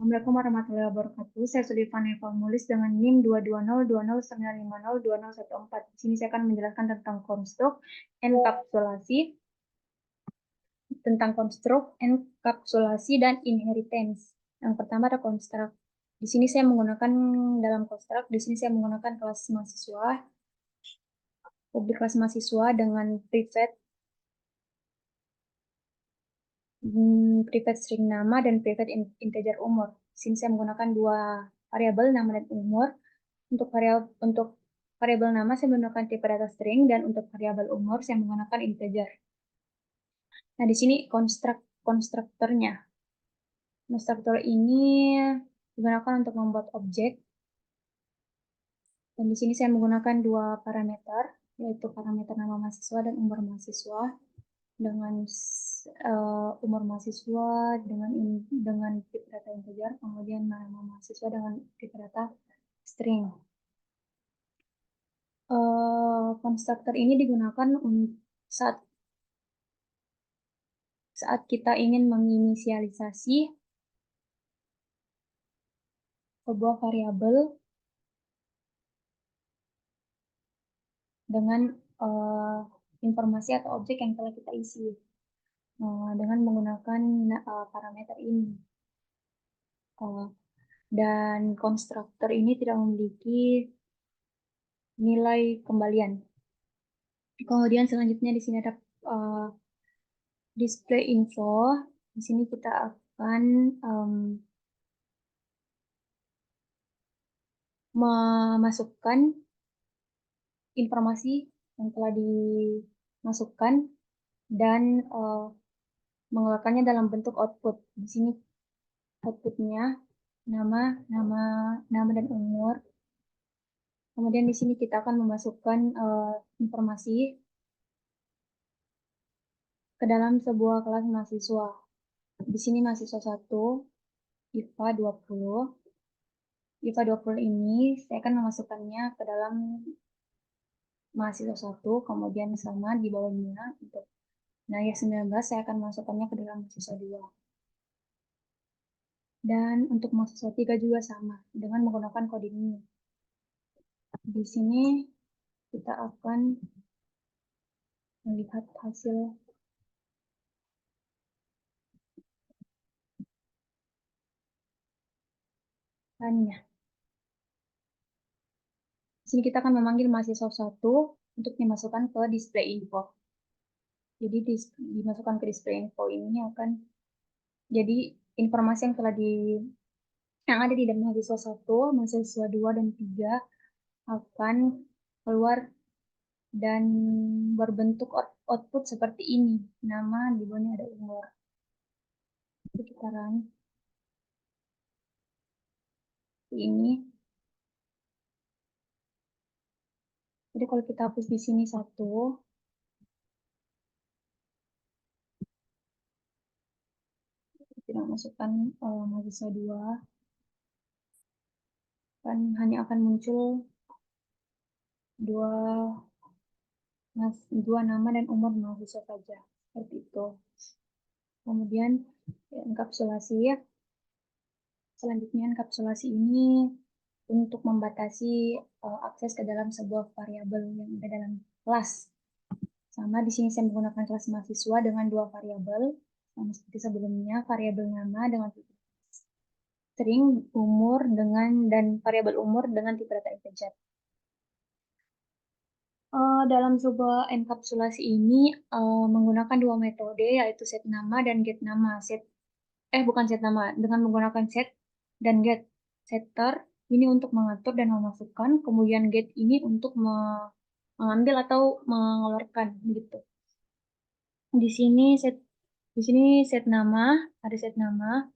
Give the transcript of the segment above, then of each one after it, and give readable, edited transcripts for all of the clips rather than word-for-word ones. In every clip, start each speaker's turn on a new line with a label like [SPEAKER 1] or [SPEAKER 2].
[SPEAKER 1] Assalamualaikum warahmatullahi wabarakatuh. Saya Sulifan Eva Mulis dengan NIM 22020950214. Di sini saya akan menjelaskan tentang konstruk, dan inheritance. Yang pertama ada konstruk. Di sini saya menggunakan kelas mahasiswa, publik kelas mahasiswa dengan private string nama dan private integer umur. Di sini saya menggunakan dua variabel nama dan umur. Untuk variabel nama saya menggunakan tipe data string dan untuk variabel umur saya menggunakan integer. Nah, di sini konstruktornya. Konstruktor ini digunakan untuk membuat objek. Dan di sini saya menggunakan dua parameter, yaitu parameter nama mahasiswa dan umur mahasiswa. Dengan umur mahasiswa dengan tipe data integer, kemudian nama mahasiswa dengan tipe data string. Konstruktor ini digunakan saat kita ingin menginisialisasi sebuah variabel dengan informasi atau objek yang telah kita isi dengan menggunakan parameter ini. Dan konstruktor ini tidak memiliki nilai kembalian. Kemudian selanjutnya di sini ada display info. Di sini kita akan memasukkan informasi yang telah dimasukkan dan mengeluarkannya dalam bentuk output. Di sini outputnya nama dan umur. Kemudian di sini kita akan memasukkan informasi ke dalam sebuah kelas mahasiswa. Di sini mahasiswa 1, IPA 20. IPA 20 ini saya akan memasukkannya ke dalam mahasiswa 1, kemudian sama di bawahnya untuk nilai 19 saya akan memasukkannya ke dalam mahasiswa 2. Dan untuk mahasiswa 3 juga sama dengan menggunakan kode ini. Di sini kita akan melihat hasil lainnya. Di sini kita akan memanggil mahasiswa 1 untuk dimasukkan ke display info. Jadi dimasukkan ke display info ini akan jadi informasi yang ada di dalam mahasiswa 1, mahasiswa 2 dan 3 akan keluar dan berbentuk output seperti ini. Nama, di bawahnya ada umur. Sekitaran ini. Jadi kalau kita hapus di sini 1, tidak masukkan mahasiswa 2, kan hanya akan muncul dua nama dan umur mahasiswa saja, seperti itu. Kemudian enkapsulasi ya. Selanjutnya enkapsulasi ini untuk membatasi akses ke dalam sebuah variabel yang ada dalam kelas. Sama di sini saya menggunakan kelas mahasiswa dengan dua variabel, sama seperti sebelumnya, variabel nama dengan tipe string, dan variabel umur dengan tipe data integer. Dalam sebuah enkapsulasi ini menggunakan dua metode, yaitu set nama dan get nama. Bukan set nama, dengan menggunakan set dan get. Setter ini untuk mengatur dan memasukkan, kemudian get ini untuk mengambil atau mengeluarkan gitu. Di sini set nama, ada set nama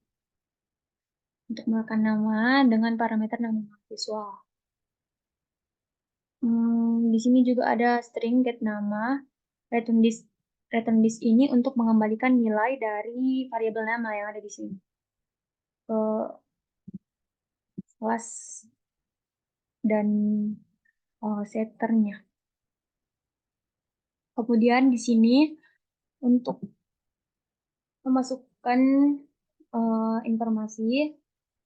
[SPEAKER 1] untuk mengeluarkan nama dengan parameter nama mahasiswa. Di sini juga ada string get nama, return this ini untuk mengembalikan nilai dari variabel nama yang ada di sini ke kelas dan setternya. Kemudian di sini untuk memasukkan informasi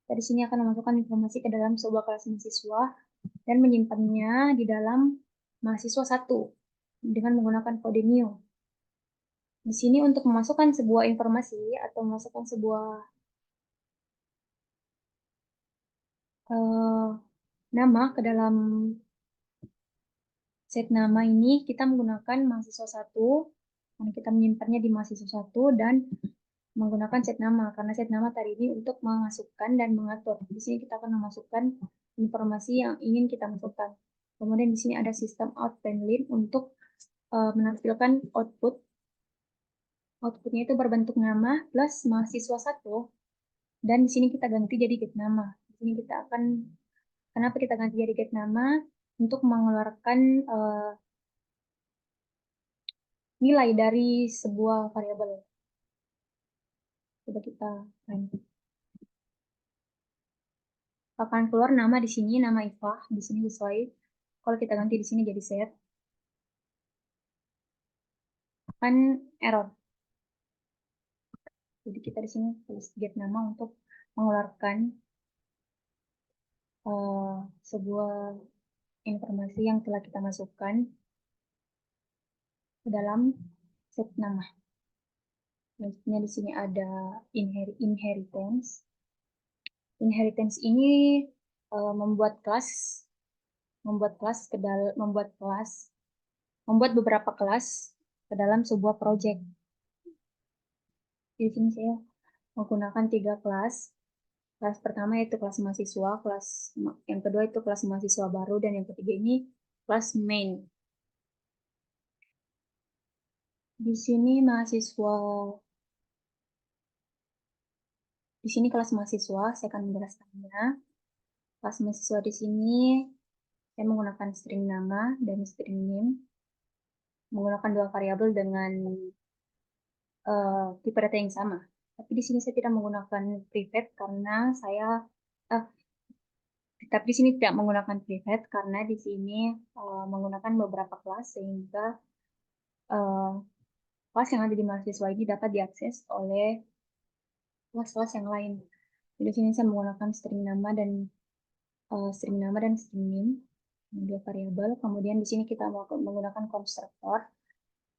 [SPEAKER 1] Kita di sini akan memasukkan informasi ke dalam sebuah kelas mahasiswa dan menyimpannya di dalam mahasiswa 1 dengan menggunakan kode new. Di sini untuk memasukkan sebuah informasi atau memasukkan sebuah nama ke dalam set nama ini, kita menggunakan mahasiswa 1, karena kita menyimpannya di mahasiswa 1 dan menggunakan set nama, karena set nama tadi ini untuk memasukkan dan mengatur. Di sini kita akan memasukkan informasi yang ingin kita masukkan. Kemudian di sini ada sistem out dan lin untuk menampilkan output. Outputnya itu berbentuk nama plus mahasiswa 1, dan di sini kita ganti jadi get nama. Di sini kita akan, kenapa kita ganti jadi get nama? Untuk mengeluarkan nilai dari sebuah variabel. Coba kita ganti. Akan keluar nama di sini, nama Ifah, di sini sesuai. Kalau kita ganti di sini jadi set, akan error. Jadi kita di sini tulis get nama untuk mengeluarkan sebuah informasi yang telah kita masukkan ke dalam set nama. Selanjutnya di sini ada inheritance. Inheritance ini membuat beberapa kelas ke dalam sebuah project. Di sini saya menggunakan 3 kelas. Kelas pertama yaitu kelas mahasiswa, kelas yang kedua itu kelas mahasiswa baru, dan yang ketiga ini kelas main. Di sini kelas mahasiswa, saya akan menjelaskannya. Kelas mahasiswa di sini saya menggunakan string nama dan string name, menggunakan 2 variabel dengan tipe data yang sama. Tapi di sini saya tidak menggunakan private karena tapi di sini tidak menggunakan private karena di sini menggunakan beberapa kelas, sehingga kelas yang ada di mahasiswa ini dapat diakses oleh kelas-kelas yang lain. Di sini saya menggunakan string nama dan string name, 2 variabel. Kemudian di sini kita menggunakan konstruktor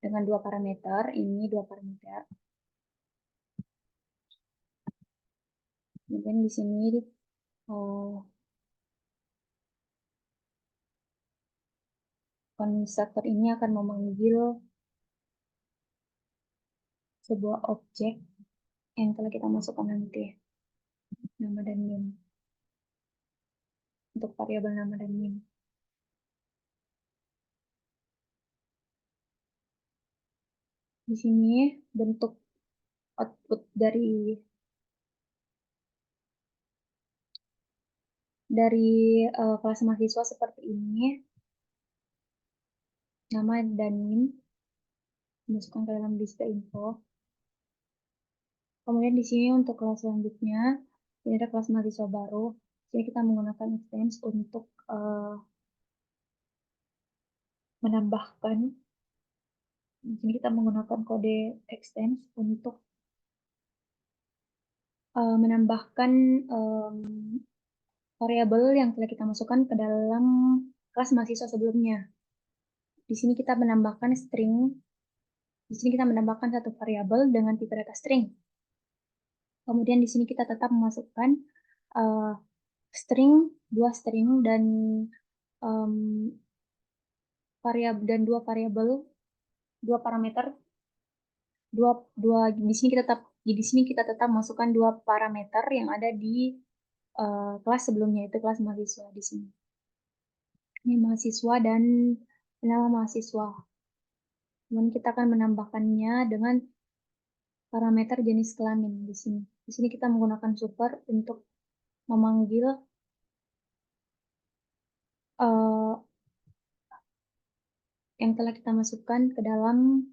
[SPEAKER 1] dengan 2 parameter. Ini 2 parameter. Kemudian di sini konstruktor ini akan memanggil sebuah objek yang telah kita masukkan nanti, nama dan name, untuk variabel nama dan name. Di sini bentuk output dari kelas mahasiswa seperti ini, nama dan name dimasukkan ke dalam list info. Kemudian di sini untuk kelas selanjutnya, ini ada kelas mahasiswa baru. Jadi kita menggunakan extends untuk menambahkan. Di sini kita menggunakan kode extends untuk menambahkan variabel yang telah kita masukkan ke dalam kelas mahasiswa sebelumnya. Di sini kita menambahkan string. Di sini kita menambahkan 1 variabel dengan tipe data string. Kemudian di sini kita tetap memasukkan string, 2 string dan dua variabel, 2 parameter, di sini kita tetap masukkan 2 parameter yang ada di kelas sebelumnya, itu kelas mahasiswa di sini. Ini mahasiswa dan nama mahasiswa. Kemudian kita akan menambahkannya dengan parameter jenis kelamin di sini. Di sini kita menggunakan super untuk memanggil yang telah kita masukkan ke dalam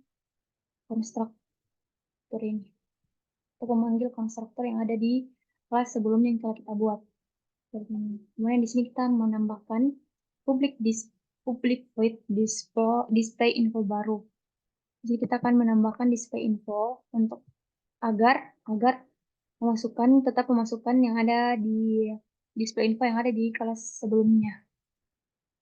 [SPEAKER 1] konstruktor ini, untuk memanggil konstruktor yang ada di kelas sebelumnya yang telah kita buat. Kemudian di sini kita menambahkan public void display info baru. Jadi kita akan menambahkan display info untuk agar tetap memasukkan yang ada di display info yang ada di kelas sebelumnya.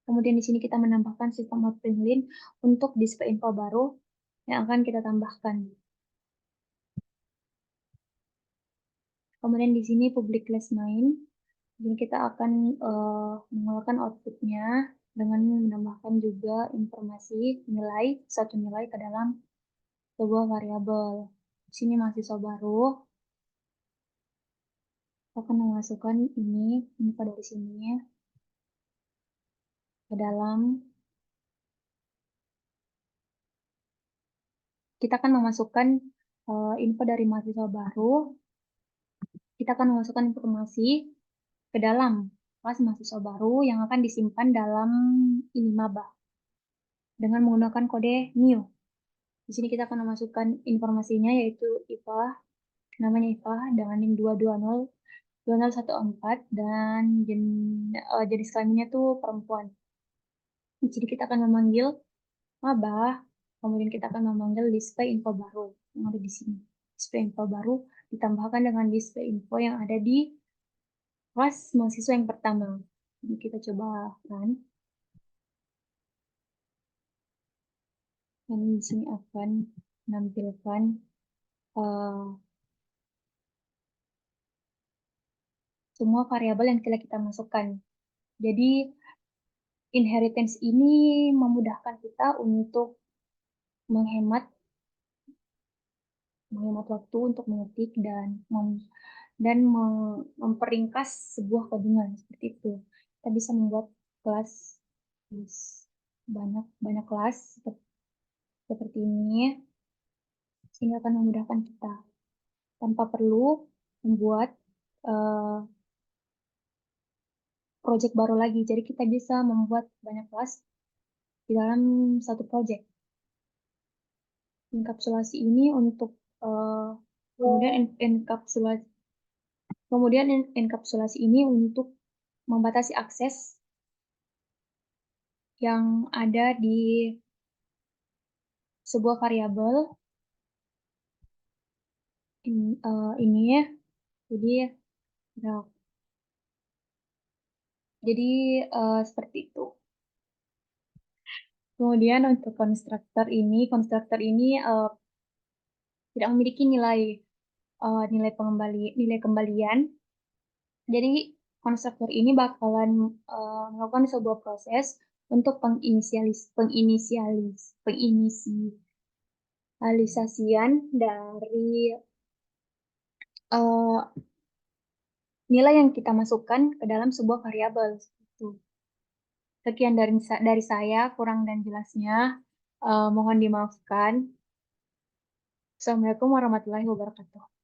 [SPEAKER 1] Kemudian di sini kita menambahkan sistem outprintln untuk display info baru yang akan kita tambahkan. Kemudian di sini public class main. Jadi kita akan mengeluarkan outputnya dengan menambahkan juga informasi satu nilai ke dalam sebuah variabel. Di sini mahasiswa baru, kita akan memasukkan info dari sini ke dalam. Kita akan memasukkan info dari mahasiswa baru. Kita akan memasukkan informasi ke dalam kelas mahasiswa baru yang akan disimpan dalam ini maba dengan menggunakan kode new. Di sini kita akan memasukkan informasinya yaitu IPA, namanya IPA dengan NIM 2202014 dan jenis kelaminnya tuh perempuan. Di sini kita akan memanggil maba, kemudian kita akan memanggil display info baru yang ada di sini. Display info baru ditambahkan dengan display info yang ada di kelas mahasiswa yang pertama. Jadi kita coba run. Dan di sini akan menampilkan semua variabel yang telah kita masukkan. Jadi inheritance ini memudahkan kita untuk menghemat waktu untuk mengetik dan memperingkas sebuah codingan seperti itu. Kita bisa membuat kelas banyak kelas seperti ini sehingga akan memudahkan kita tanpa perlu membuat project baru lagi. Jadi kita bisa membuat banyak kelas di dalam satu project. Enkapsulasi ini untuk kemudian enkapsulasi ini untuk membatasi akses yang ada di sebuah variabel ini ya. Jadi seperti itu. Kemudian untuk konstruktor ini tidak memiliki nilai kembalian. Jadi konstruktor ini bakalan melakukan sebuah proses untuk penginisialisasian dari nilai yang kita masukkan ke dalam sebuah variabel. Sekian dari saya, kurang dan jelasnya. Mohon dimaafkan. Assalamualaikum warahmatullahi wabarakatuh.